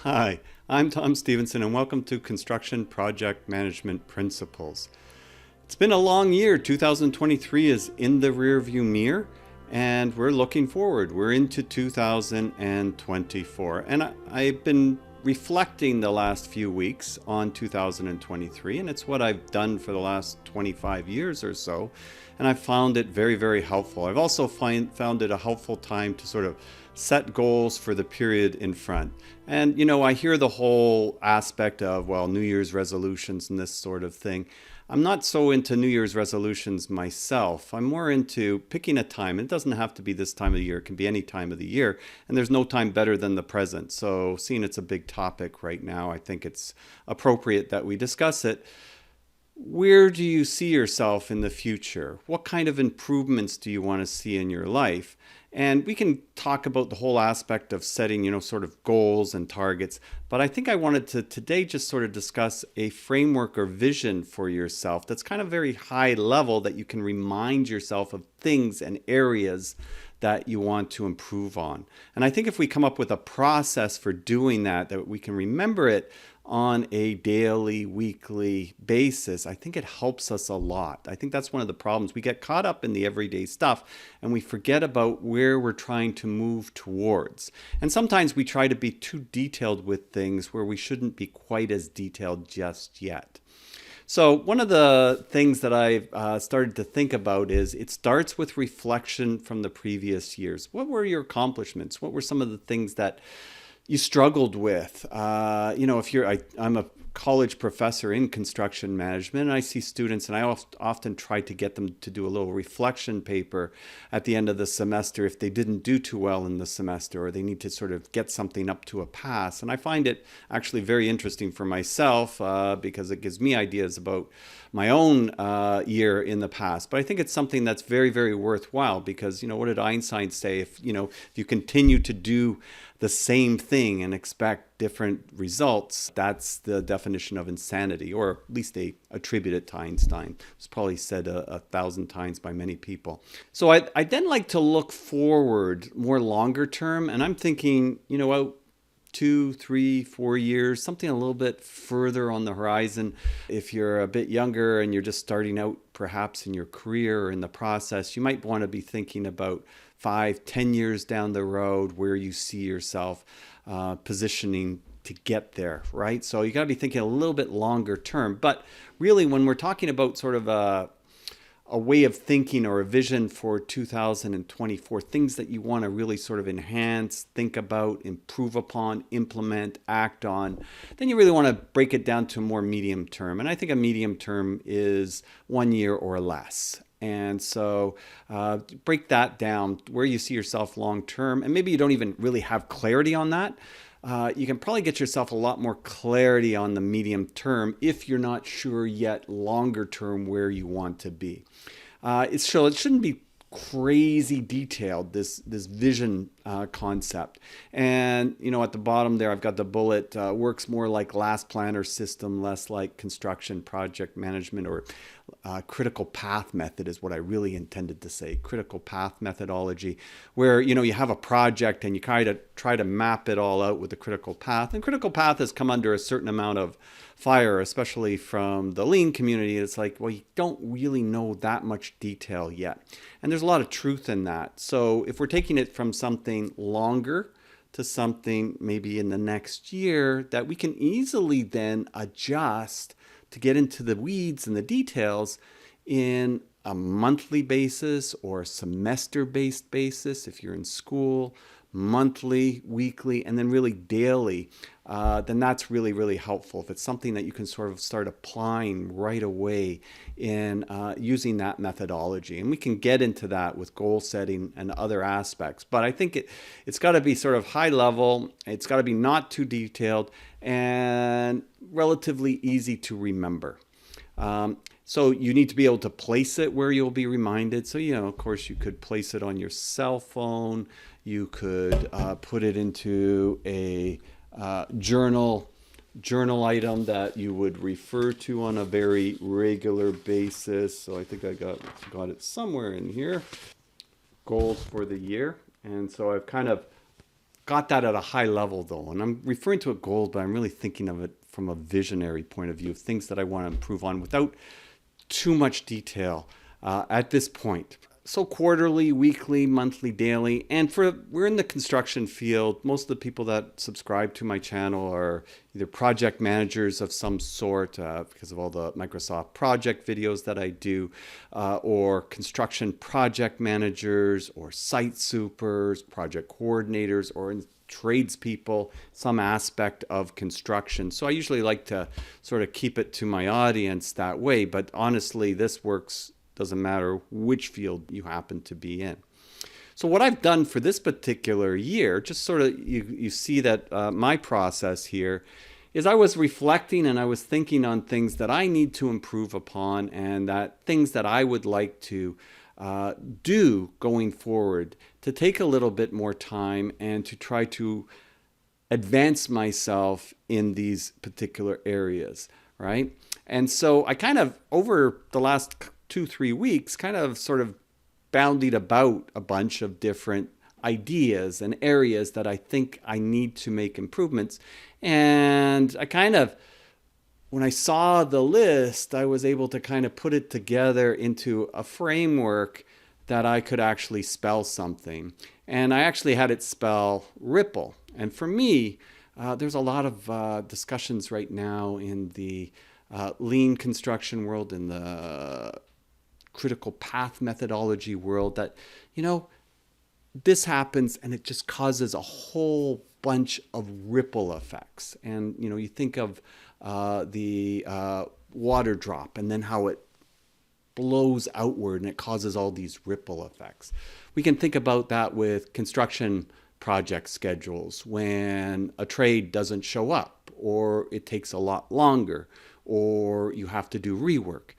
Hi, I'm Tom Stephenson and welcome to Construction Project Management Principles. It's been a long year. 2023 is in the rearview mirror and we're looking forward. We're into 2024 and I've been reflecting the last few weeks on 2023, and it's what I've done for the last 25 years or so, and I've found it very, very helpful. I've also found it a helpful time to sort of set goals for the period in front. And I hear the whole aspect of, well, New Year's resolutions and this sort of thing. I'm not so into New Year's resolutions myself. I'm more into picking a time. It doesn't have to be this time of the year. It can be any time of the year. And there's no time better than the present. So seeing it's a big topic right now, I think it's appropriate that we discuss it. Where do you see yourself in the future? What kind of improvements do you want to see in your life? And we can talk about the whole aspect of setting, sort of goals and targets. But I think I wanted to today just sort of discuss a framework or vision for yourself that's kind of very high level that you can remind yourself of things and areas that you want to improve on. And I think if we come up with a process for doing that, that we can remember it on a daily, weekly basis, I think it helps us a lot. I think that's one of the problems. We get caught up in the everyday stuff and we forget about where we're trying to move towards. And sometimes we try to be too detailed with things where we shouldn't be quite as detailed just yet. So one of the things that I've started to think about is it starts with reflection from the previous years. What were your accomplishments? What were some of the things that you struggled with? I'm a college professor in construction management, and I see students, and I often try to get them to do a little reflection paper at the end of the semester if they didn't do too well in the semester, or they need to sort of get something up to a pass. And I find it actually very interesting for myself because it gives me ideas about my own year in the past. But I think it's something that's very, very worthwhile because, what did Einstein say? If you continue to do the same thing and expect different results, that's the definition of insanity, or at least they attribute it to Einstein. It's probably said a thousand times by many people. So I then like to look forward more longer term, and I'm thinking, out 2, 3, 4 years, something a little bit further on the horizon. If you're a bit younger and you're just starting out perhaps in your career or in the process, you might want to be thinking about 5, 10 years down the road where you see yourself positioning to get there, right? So you got to be thinking a little bit longer term. But really, when we're talking about sort of a way of thinking or a vision for 2024, things that you want to really sort of enhance, think about, improve upon, implement, act on, then you really want to break it down to a more medium term. And I think a medium term is 1 year or less. And so break that down where you see yourself long term. And maybe you don't even really have clarity on that. You can probably get yourself a lot more clarity on the medium term if you're not sure yet longer term where you want to be. It shouldn't be crazy detailed, this vision concept. And at the bottom there I've got the bullet, works more like last planner system, less like construction project management, or critical path method is what I really intended to say. Critical path methodology, where you have a project and you try to map it all out with the critical path. And critical path has come under a certain amount of fire, especially from the lean community. It's like, well, you don't really know that much detail yet. And there's a lot of truth in that. So if we're taking it from something longer to something maybe in the next year, that we can easily then adjust to get into the weeds and the details in a monthly basis or semester-based basis if you're in school, monthly, weekly, and then really daily, then that's really, really helpful. If it's something that you can sort of start applying right away in using that methodology. And we can get into that with goal setting and other aspects. But I think it's got to be sort of high level. It's got to be not too detailed and relatively easy to remember. So you need to be able to place it where you'll be reminded. So, of course, you could place it on your cell phone. You could put it into a journal item that you would refer to on a very regular basis. So I think I got it somewhere in here. Goals for the year. And so I've kind of got that at a high level though. And I'm referring to it goals, but I'm really thinking of it from a visionary point of view of things that I want to improve on without too much detail at this point. So quarterly, weekly, monthly, daily, and we're in the construction field. Most of the people that subscribe to my channel are either project managers of some sort because of all the Microsoft project videos that I do, or construction project managers, or site supers, project coordinators, or tradespeople, some aspect of construction. So I usually like to sort of keep it to my audience that way, but honestly, this works. Doesn't matter which field you happen to be in. So what I've done for this particular year, just sort of you see that my process here is I was reflecting and I was thinking on things that I need to improve upon and that things that I would like to do going forward to take a little bit more time and to try to advance myself in these particular areas, right? And so I kind of, over the last 2-3 weeks, kind of sort of boundied about a bunch of different ideas and areas that I think I need to make improvements. And I kind of, when I saw the list, I was able to kind of put it together into a framework that I could actually spell something. And I actually had it spell ripple. And for me, there's a lot of discussions right now in the lean construction world, in the critical path methodology world, that, you know, this happens and it just causes a whole bunch of ripple effects. And, you know, you think of the water drop and then how it blows outward and it causes all these ripple effects. We can think about that with construction project schedules when a trade doesn't show up, or it takes a lot longer, or you have to do rework.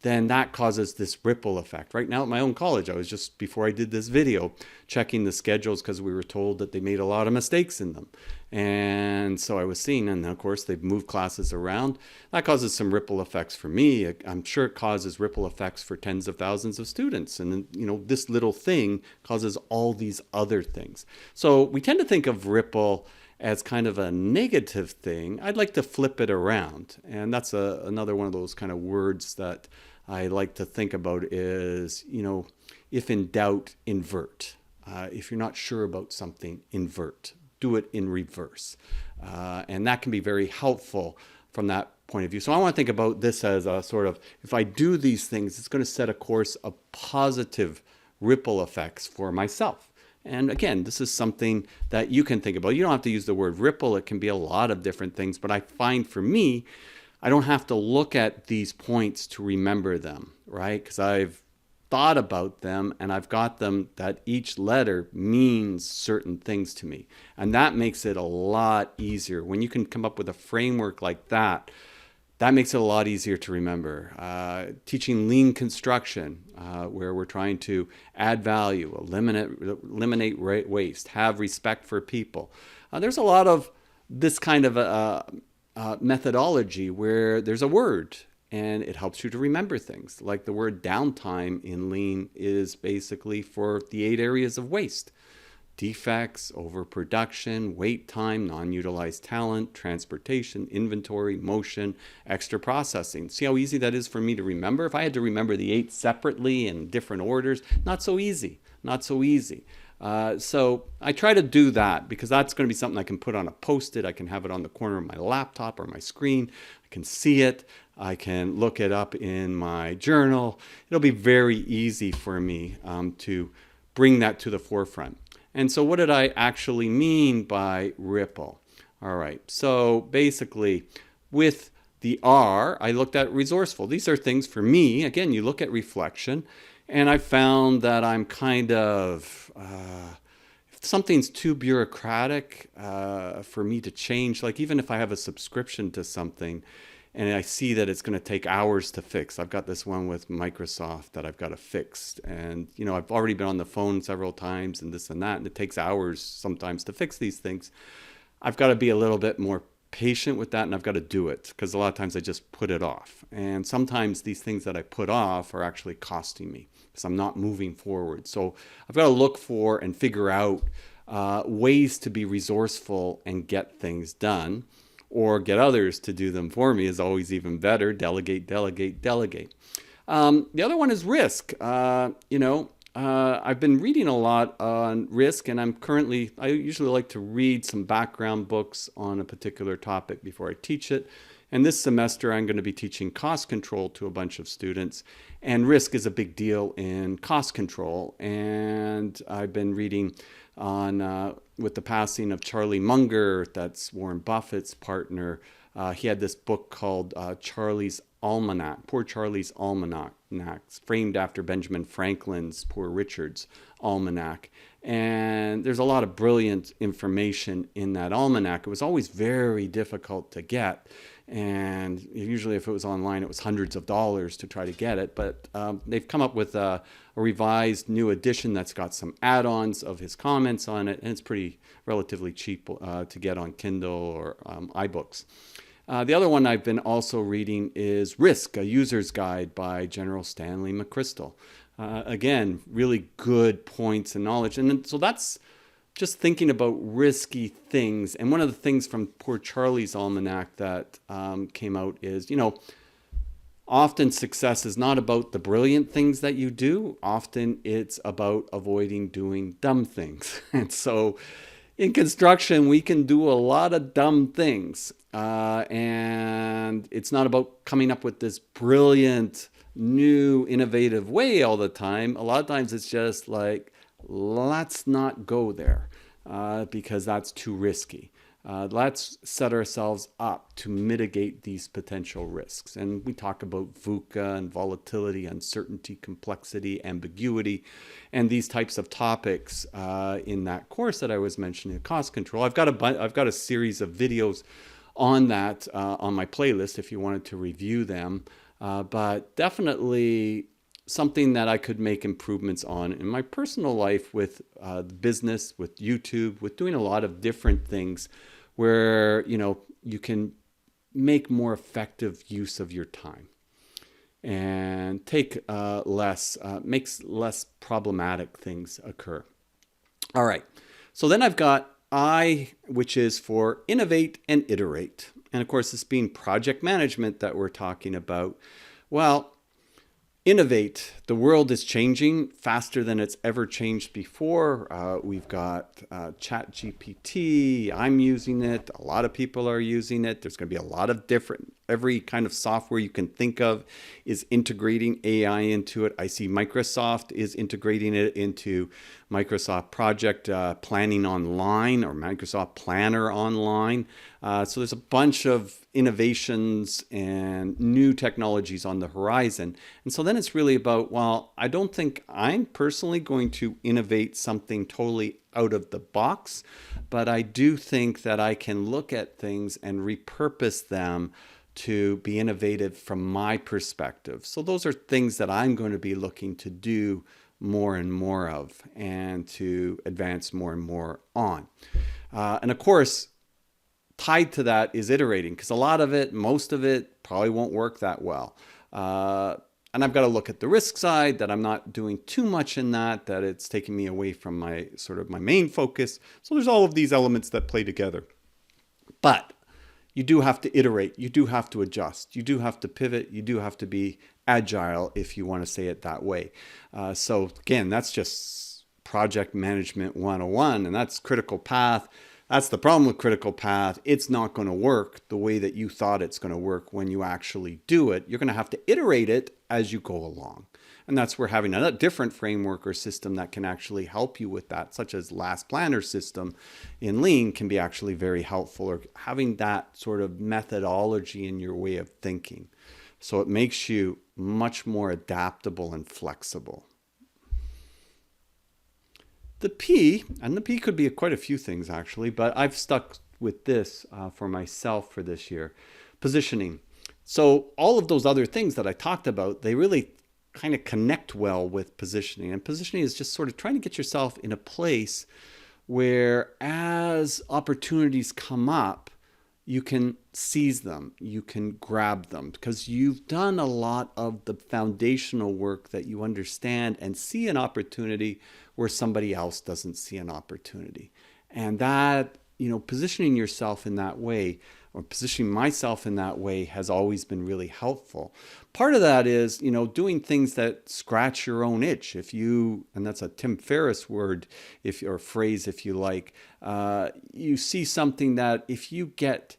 Then that causes this ripple effect. Right now at my own college, I was just, before I did this video, checking the schedules because we were told that they made a lot of mistakes in them. And so I was seeing, and of course they've moved classes around. That causes some ripple effects for me. I'm sure it causes ripple effects for tens of thousands of students. And, you know, this little thing causes all these other things. So we tend to think of ripple as kind of a negative thing. I'd like to flip it around. And that's another one of those kind of words that I like to think about is, you know, if in doubt, invert. If you're not sure about something, invert. Do it in reverse. And that can be very helpful from that point of view. So I want to think about this as a sort of, if I do these things, it's going to set a course of positive ripple effects for myself. And again, this is something that you can think about. You don't have to use the word ripple. It can be a lot of different things. But I find for me, I don't have to look at these points to remember them, right? Because I've thought about them and I've got them that each letter means certain things to me. And that makes it a lot easier. When you can come up with a framework like that, that makes it a lot easier to remember. Teaching lean construction, where we're trying to add value, eliminate waste, have respect for people. There's a lot of this kind of methodology where there's a word and it helps you to remember things. Like the word downtime in lean is basically for the 8 areas of waste: defects, overproduction, wait time, non-utilized talent, transportation, inventory, motion, extra processing. See how easy that is for me to remember? If I had to remember the 8 separately in different orders, not so easy, not so easy. So I try to do that because that's going to be something I can put on a Post-it. I can have it on the corner of my laptop or my screen. I can see it. I can look it up in my journal. It'll be very easy for me to bring that to the forefront. And so what did I actually mean by ripple? All right, so basically with the R, I looked at resourceful. These are things for me. Again, you look at reflection, and I found that I'm kind of, if something's too bureaucratic for me to change, like even if I have a subscription to something, and I see that it's going to take hours to fix. I've got this one with Microsoft that I've got to fix. And, you know, I've already been on the phone several times and this and that, and it takes hours sometimes to fix these things. I've got to be a little bit more patient with that, and I've got to do it because a lot of times I just put it off. And sometimes these things that I put off are actually costing me because I'm not moving forward. So I've got to look for and figure out ways to be resourceful and get things done, or get others to do them for me is always even better. Delegate, delegate, delegate. The other one is risk. I've been reading a lot on risk, and I usually like to read some background books on a particular topic before I teach it. And this semester, I'm going to be teaching cost control to a bunch of students. And risk is a big deal in cost control. And I've been reading on, with the passing of Charlie Munger, that's Warren Buffett's partner. He had this book called Charlie's Almanac, Poor Charlie's Almanac, framed after Benjamin Franklin's Poor Richard's Almanac. And there's a lot of brilliant information in that almanac. It was always very difficult to get. And usually if it was online, it was hundreds of dollars to try to get it. But they've come up with a revised new edition that's got some add-ons of his comments on it. And it's pretty relatively cheap to get on Kindle or iBooks. The other one I've been also reading is Risk, a User's Guide by General Stanley McChrystal. Again, really good points and knowledge. And so that's just thinking about risky things. And one of the things from Poor Charlie's Almanac that came out is, often success is not about the brilliant things that you do. Often it's about avoiding doing dumb things. And so in construction, we can do a lot of dumb things. And it's not about coming up with this brilliant, new, innovative way all the time. A lot of times it's just like, let's not go there because that's too risky. Let's set ourselves up to mitigate these potential risks. And we talk about VUCA and volatility, uncertainty, complexity, ambiguity, and these types of topics in that course that I was mentioning, cost control. I've got a series of videos on that on my playlist if you wanted to review them. But definitely something that I could make improvements on in my personal life with business, with YouTube, with doing a lot of different things where, you can make more effective use of your time and makes less problematic things occur. All right. So then I've got I, which is for innovate and iterate. And of course, this being project management that we're talking about. Well, innovate. The world is changing faster than it's ever changed before. We've got ChatGPT. I'm using it. A lot of people are using it. There's going to be a lot of every kind of software you can think of is integrating AI into it. I see Microsoft is integrating it into Microsoft Project Planning Online or Microsoft Planner Online. So there's a bunch of innovations and new technologies on the horizon. And so then it's really about, well, I don't think I'm personally going to innovate something totally out of the box, but I do think that I can look at things and repurpose them to be innovative from my perspective. So those are things that I'm going to be looking to do more and more of and to advance more and more on. And of course, tied to that is iterating, because most of it probably won't work that well. And I've got to look at the risk side, that I'm not doing too much in that it's taking me away from my main focus. So there's all of these elements that play together. But you do have to iterate, you do have to adjust, you do have to pivot, you do have to be agile, if you want to say it that way. So again, that's just project management 101, and that's critical path. That's the problem with critical path. It's not going to work the way that you thought it's going to work when you actually do it. You're going to have to iterate it as you go along. And that's where having a different framework or system that can actually help you with that, such as Last Planner system in Lean, can be actually very helpful, or having that sort of methodology in your way of thinking. So it makes you much more adaptable and flexible. The P, and the P could be quite a few things actually, but I've stuck with this for myself for this year, positioning. So all of those other things that I talked about, they really kind of connect well with positioning. And positioning is just sort of trying to get yourself in a place where as opportunities come up, you can seize them, you can grab them, because you've done a lot of the foundational work that you understand and see an opportunity where somebody else doesn't see an opportunity. And that, positioning yourself in that way, or positioning myself in that way, has always been really helpful. Part of that is, doing things that scratch your own itch. And that's a Tim Ferriss word, or phrase, if you like, you see something that if you get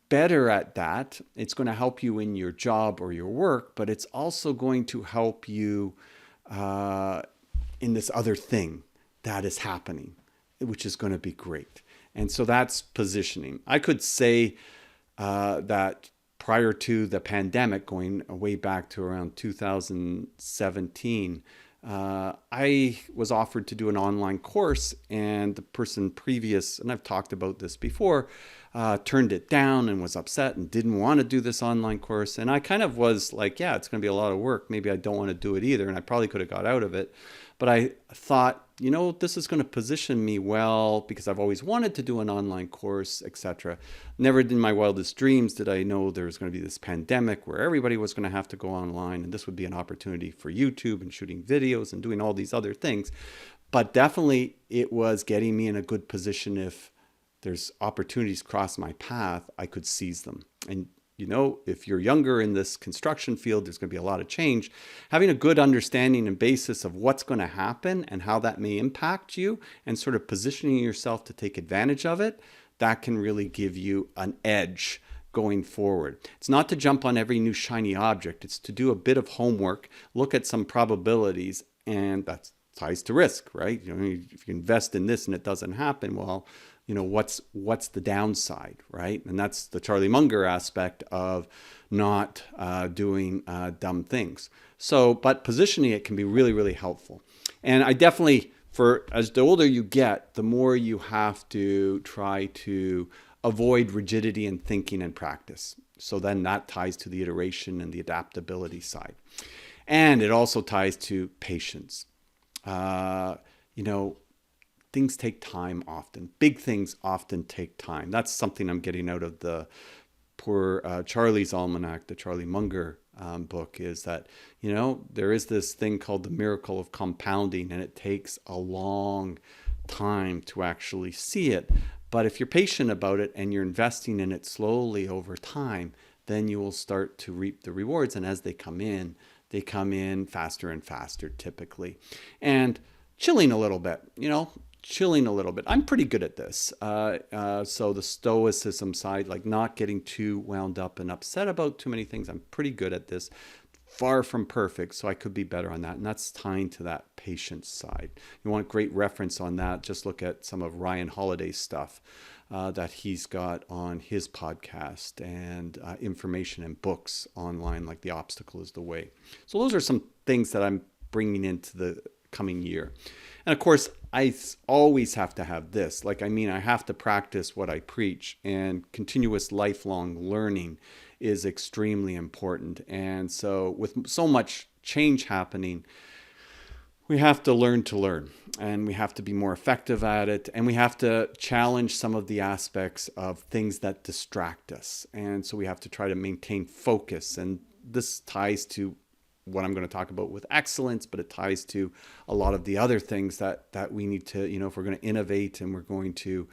better at that, it's going to help you in your job or your work, but it's also going to help you in this other thing that is happening, which is going to be great. And so that's positioning. I could say that prior to the pandemic, going way back to around 2017, I was offered to do an online course, and the person previous, and I've talked about this before, turned it down and was upset and didn't want to do this online course. And I kind of was like, yeah, it's going to be a lot of work. Maybe I don't want to do it either. And I probably could have got out of it. But I thought, this is going to position me well because I've always wanted to do an online course, etc. Never in my wildest dreams did I know there was going to be this pandemic where everybody was going to have to go online, and this would be an opportunity for YouTube and shooting videos and doing all these other things. But definitely it was getting me in a good position. If there's opportunities cross my path, I could seize them. And if you're younger in this construction field, there's going to be a lot of change. Having a good understanding and basis of what's going to happen and how that may impact you, and sort of positioning yourself to take advantage of it, that can really give you an edge going forward. It's not to jump on every new shiny object. It's to do a bit of homework, look at some probabilities, and that ties to risk, right? If you invest in this and it doesn't happen, well, what's the downside, right? And that's the Charlie Munger aspect of not doing dumb things. So, but positioning it can be really, really helpful. And I definitely, as the older you get, the more you have to try to avoid rigidity in thinking and practice. So then that ties to the iteration and the adaptability side. And it also ties to patience. Things take time often. Big things often take time. That's something I'm getting out of the poor Charlie's Almanac, the Charlie Munger book, is that, there is this thing called the miracle of compounding, and it takes a long time to actually see it. But if you're patient about it and you're investing in it slowly over time, then you will start to reap the rewards. And as they come in faster and faster typically. And chilling a little bit. I'm pretty good at this. So the stoicism side, like not getting too wound up and upset about too many things, I'm pretty good at this. Far from perfect, so I could be better on that. And that's tying to that patience side. You want great reference on that, just look at some of Ryan Holiday's stuff that he's got on his podcast, and information and books online, like The Obstacle is the Way. So those are some things that I'm bringing into the coming year. And of course, I always have to have this. I have to practice what I preach, and continuous lifelong learning is extremely important. And so with so much change happening, we have to learn, and we have to be more effective at it. And we have to challenge some of the aspects of things that distract us. And so we have to try to maintain focus. And this ties to what I'm going to talk about with excellence, but it ties to a lot of the other things that we need to, if we're going to innovate and we're going to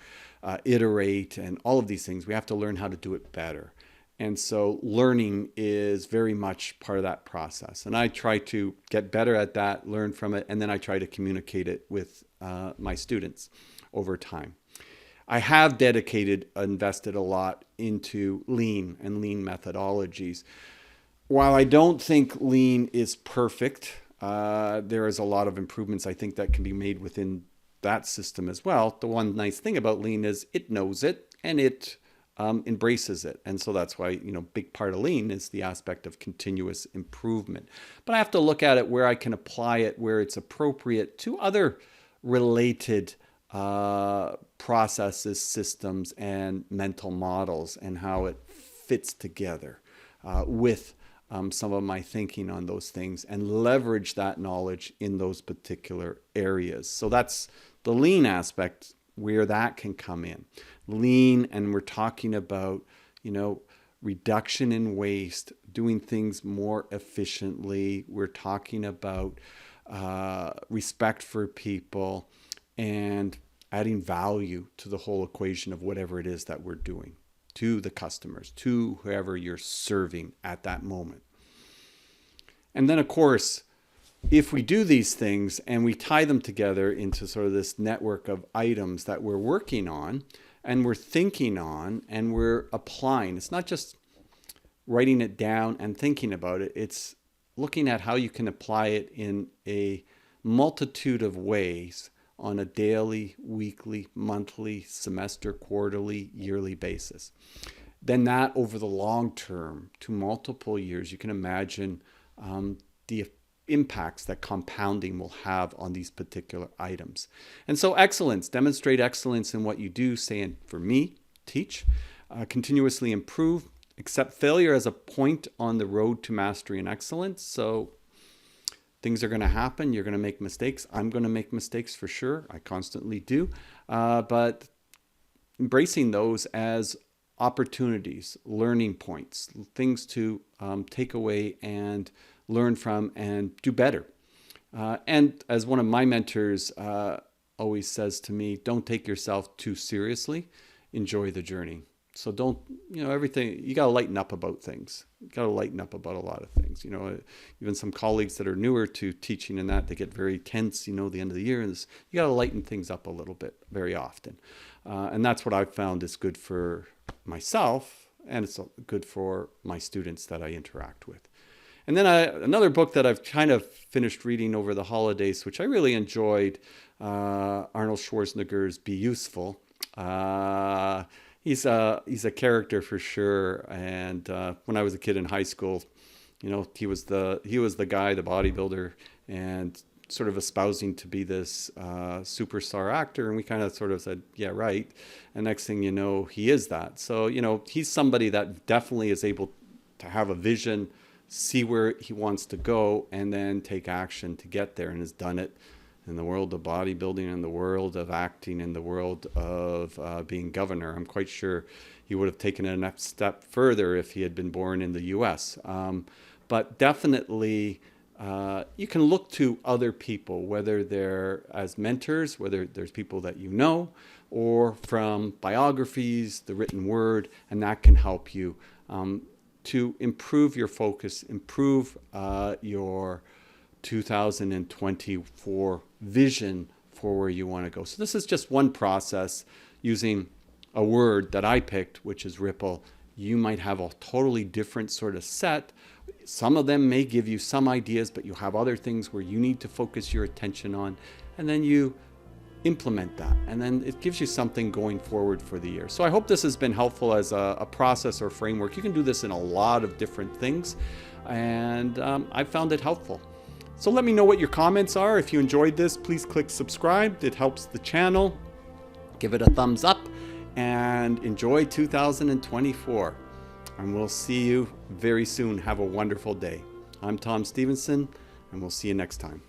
iterate and all of these things, we have to learn how to do it better. And so learning is very much part of that process. And I try to get better at that, learn from it, and then I try to communicate it with my students over time. I have invested a lot into lean and lean methodologies. While I don't think lean is perfect, there is a lot of improvements I think that can be made within that system as well. The one nice thing about lean is it knows it and it embraces it. And so that's why, big part of lean is the aspect of continuous improvement. But I have to look at it where I can apply it, where it's appropriate to other related processes, systems, and mental models, and how it fits together with some of my thinking on those things, and leverage that knowledge in those particular areas. So that's the lean aspect, where that can come in. Lean, and we're talking about, reduction in waste, doing things more efficiently. We're talking about respect for people, and adding value to the whole equation of whatever it is that we're doing, to the customers, to whoever you're serving at that moment. And then, of course, if we do these things and we tie them together into sort of this network of items that we're working on and we're thinking on and we're applying, it's not just writing it down and thinking about it, it's looking at how you can apply it in a multitude of ways on a daily, weekly, monthly, semester, quarterly, yearly basis. Then that over the long term to multiple years, you can imagine the impacts that compounding will have on these particular items. And so excellence, demonstrate excellence in what you do, saying for me, teach, continuously improve, accept failure as a point on the road to mastery and excellence. So things are going to happen. You're going to make mistakes. I'm going to make mistakes for sure. I constantly do. But embracing those as opportunities, learning points, things to take away and learn from and do better. And as one of my mentors always says to me, don't take yourself too seriously. Enjoy the journey. So don't, everything, you got to lighten up about things. You got to lighten up about a lot of things. Even some colleagues that are newer to teaching and that, they get very tense, the end of the year. And you got to lighten things up a little bit very often. And that's what I've found is good for myself, and it's good for my students that I interact with. And then another book that I've kind of finished reading over the holidays, which I really enjoyed, Arnold Schwarzenegger's Be Useful. He's a character for sure. And when I was a kid in high school, he was the guy, the bodybuilder, and sort of espousing to be this superstar actor. And we kind of sort of said, yeah, right. And next thing you know, he is that. So, he's somebody that definitely is able to have a vision, see where he wants to go, and then take action to get there, and has done it in the world of bodybuilding, in the world of acting, in the world of being governor. I'm quite sure he would have taken it a next step further if he had been born in the U.S. But definitely you can look to other people, whether they're as mentors, whether there's people that you know, or from biographies, the written word, and that can help you to improve your focus, improve your 2024 vision for where you want to go. So this is just one process using a word that I picked, which is ripple. You might have a totally different sort of set. Some of them may give you some ideas, but you have other things where you need to focus your attention on, and then you implement that, and then it gives you something going forward for the year. So I hope this has been helpful as a process or framework. You can do this in a lot of different things, and I found it helpful. So let me know what your comments are. If you enjoyed this, please click subscribe. It helps the channel. Give it a thumbs up, and enjoy 2024. And we'll see you very soon. Have a wonderful day. I'm Tom Stephenson, and we'll see you next time.